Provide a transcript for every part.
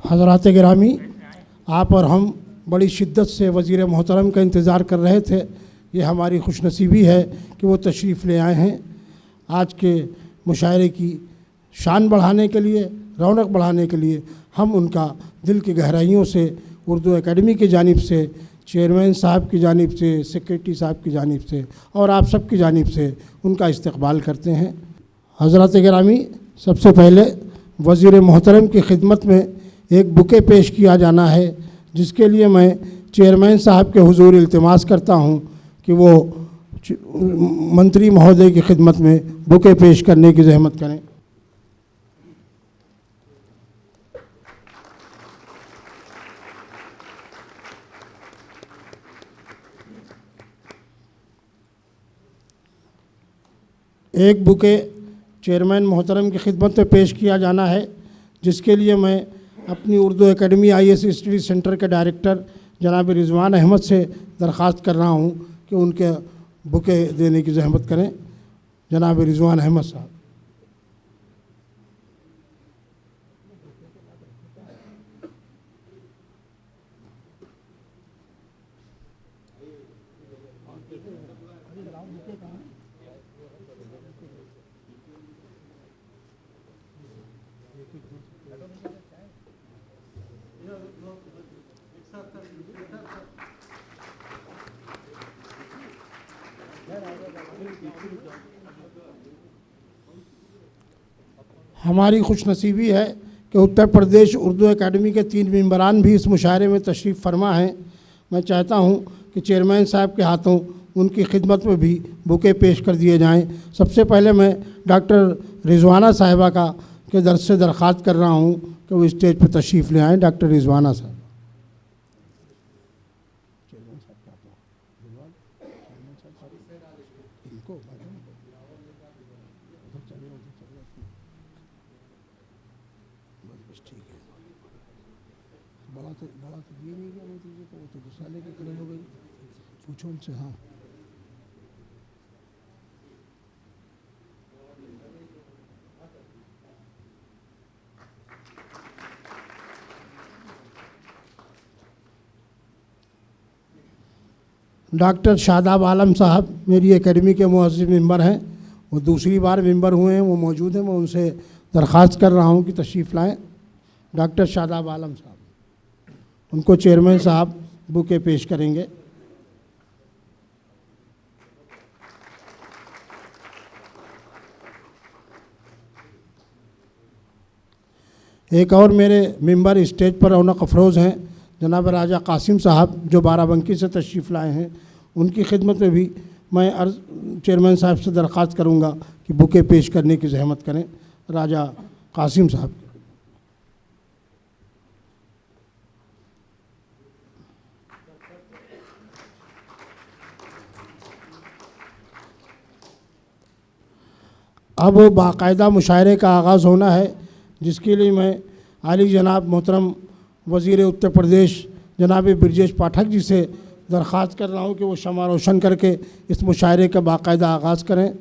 हज़रात गिरामी, आप और हम बड़ी शिद्दत से वज़ीर मोहतरम का इंतज़ार कर रहे थे। ये हमारी खुशनसीबी है कि वो तशरीफ़ ले आए हैं। आज के मुशायरे की शान बढ़ाने के लिए, रौनक बढ़ाने के लिए हम उनका दिल की गहराइयों से उर्दू एकेडमी की जानिब से, चेयरमैन साहब की जानिब से, सेक्रेटरी साहब की जानिब से और आप सब की जानिब से उनका इस्तकबाल करते हैं। हज़रात गिरामी, सबसे पहले वज़ीर मोहतरम की खिदमत में एक बुके पेश किया जाना है, जिसके लिए मैं चेयरमैन साहब के हुजूर इल्तिमास करता हूं कि वो मंत्री महोदय की खिदमत में बुके पेश करने की ज़हमत करें। एक बुके चेयरमैन मोहतरम की खिदमत में पेश किया जाना है, जिसके लिए मैं अपनी Urdu academy IAS study centre के डायरेक्टर जनाब रिजवान अहमद से दरख्वास्त कर रहा हूँ कि उनके बुके देने की ज़हमत करें। जनाब रिजवान अहमद साहब। हमारी खुशनसीबी है कि उत्तर प्रदेश उर्दू एकेडमी के 3 मेंबरान भी इस मुशायरे में तशरीफ़ फरमा हैं। मैं चाहता हूं कि चेयरमैन साहब के हाथों उनकी खिदमत में भी बुके पेश कर दिए जाएं। सबसे पहले मैं डॉक्टर रिजवाना साहिबा का के दर्स से दरख्वास्त कर रहा हूं कि वो स्टेज पर तशरीफ़ ले आएँ। डॉक्टर रिजवाना साहब। बड़ा तो ये नहीं गया, वो तो गुस्सा लेके खड़े हो गई। पूछो उनसे। हाँ, डॉक्टर शादाब आलम साहब मेरी एकेडमी के मुअज़्ज़िज़ मेंबर हैं, वो दूसरी बार मेंबर हुए हैं, वो मौजूद हैं। मैं उनसे दरख्वास्त कर रहा हूँ कि तशरीफ़ लाएँ। डॉक्टर शादाब आलम साहब, उनको चेयरमैन साहब बुके पेश करेंगे। एक और मेरे मेंबर स्टेज पर रौनक अफरोज़ हैं, जनाब राजा कासिम साहब, जो बाराबंकी से तशरीफ़ लाए हैं। उनकी खिदमत में भी मैं चेयरमैन साहब से दरख्वास्त करूँगा कि बुके पेश करने की ज़हमत करें। राजा कासिम साहब। अब बाकायदा मुशायरे का आगाज़ होना है, जिसके लिए मैं आली जनाब मोहतरम वज़ीर उत्तर प्रदेश जनाब ब्रजेश पाठक जी से दरख्वास्त कर रहा हूँ कि वो शमा रोशन करके इस मुशायरे का बाकायदा आगाज़ करें।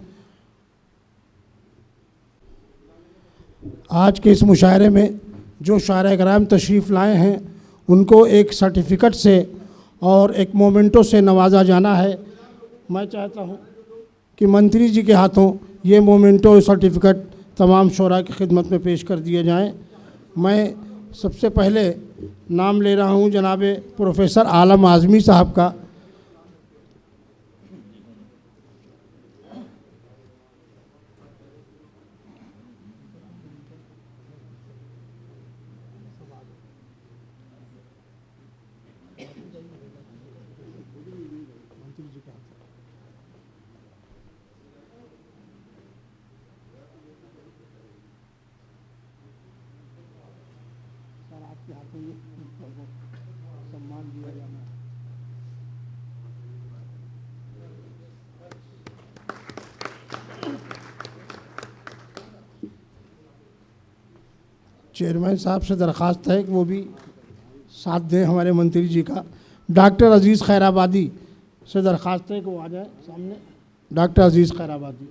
आज के इस मुशायरे में जो शायर कराम तशरीफ़ लाए हैं, उनको एक सर्टिफ़िकेट से और एक मोमेंटो से नवाजा जाना है। मैं चाहता हूँ कि मंत्री जी के हाथों ये मोमेंटो सर्टिफ़िकेट तमाम शोरा की खिदमत में पेश कर दिए जाएं। मैं सबसे पहले नाम ले रहा हूँ जनाब प्रोफेसर आलम आज़मी साहब का। सम्मान दिया जाना है। चेयरमैन साहब से दरख्वास्त है कि वो भी साथ दें हमारे मंत्री जी का। डॉक्टर अजीज़ खैराबादी से दरख्वास्त है कि वो आ जाए सामने। डॉक्टर अजीज़ खैराबादी।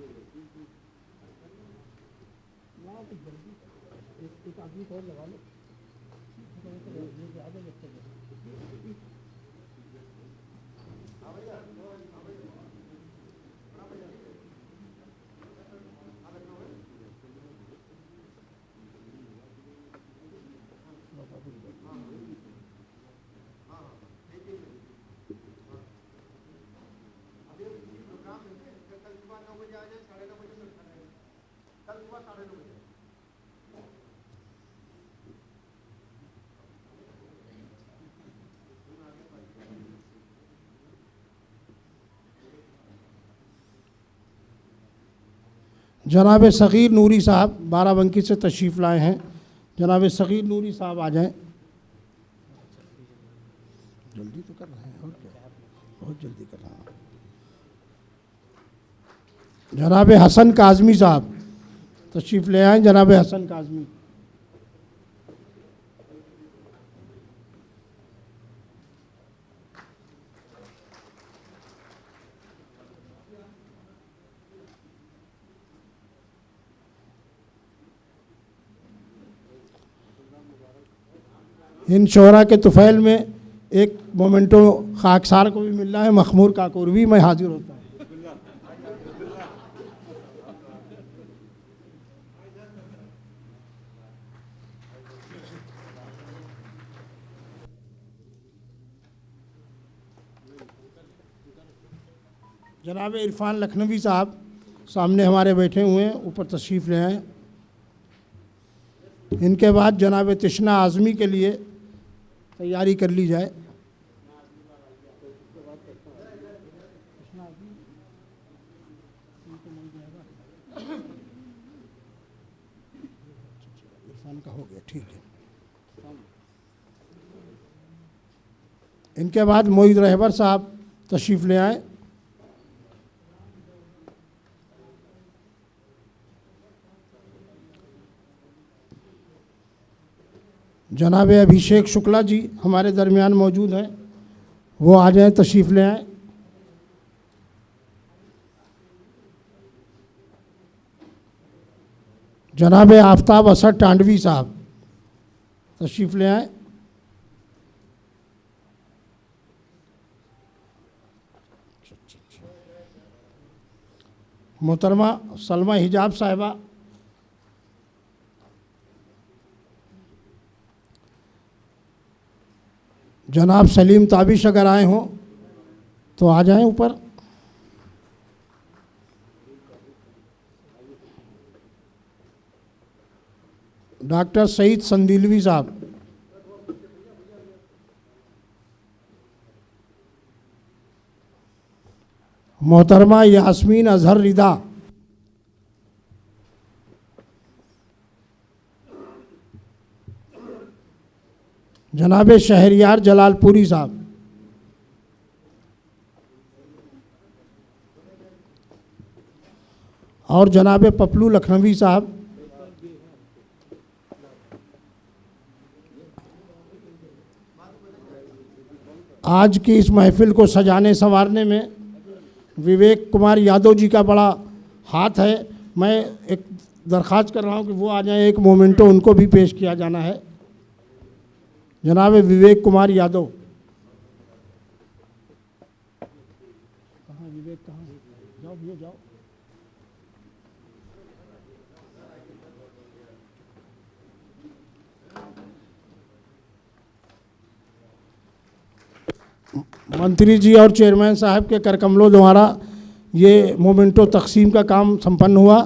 जनाब सग़ीर नूरी साहब बाराबंकी से तशरीफ़ लाए हैं। जनाब सग़ीर नूरी साहब आ जाएं। जल्दी तो कर रहे हैं और क्या, बहुत जल्दी कर रहे हैं। जनाब हसन काज़मी साहब तशरीफ़ ले आए। जनाब हसन काज़मी। इन शोरा के तुफ़ैल में एक मोमेंटो खाकसार को भी मिल रहा है। मखमूर काकोरवी में हाजिर होता है। जनाब इरफान लखनवी साहब सामने हमारे बैठे हुए हैं, ऊपर तशरीफ़ ले आए। इनके बाद जनाब तिश्ना आज़मी के लिए तैयारी कर ली जाए। इरफान का हो गया, ठीक है। इनके बाद मोईद रहबर साहब तशरीफ़ ले आए। जनाब अभिषेक शुक्ला जी हमारे दरमियान मौजूद हैं, वो आ जाएं, तशरीफ़ ले आएँ। जनाब आफ्ताब असद टांडवी साहब तशरीफ़ ले आएँ। मोहतरमा सलमा हिजाब साहिबा जनाब सलीम ताबिश अगर आए हों तो आ जाएं ऊपर। डॉक्टर सईद संदीलवी साहब। मोहतरमा यास्मीन अजहर रिदा। जनाब शहरियार जलालपुरी साहब। और जनाब पपलू लखनवी साहब। आज की इस महफिल को सजाने संवारने में विवेक कुमार यादव जी का बड़ा हाथ है। मैं एक दरख्वास्त कर रहा हूं कि वो आ जाएं, एक मोमेंटो उनको भी पेश किया जाना है। जनाब विवेक कुमार यादव। कहाँ विवेक, कहाँ? जाओ भैया जाओ। मंत्री जी और चेयरमैन साहब के करकमलों द्वारा ये मोमेंटो तकसीम का काम संपन्न हुआ।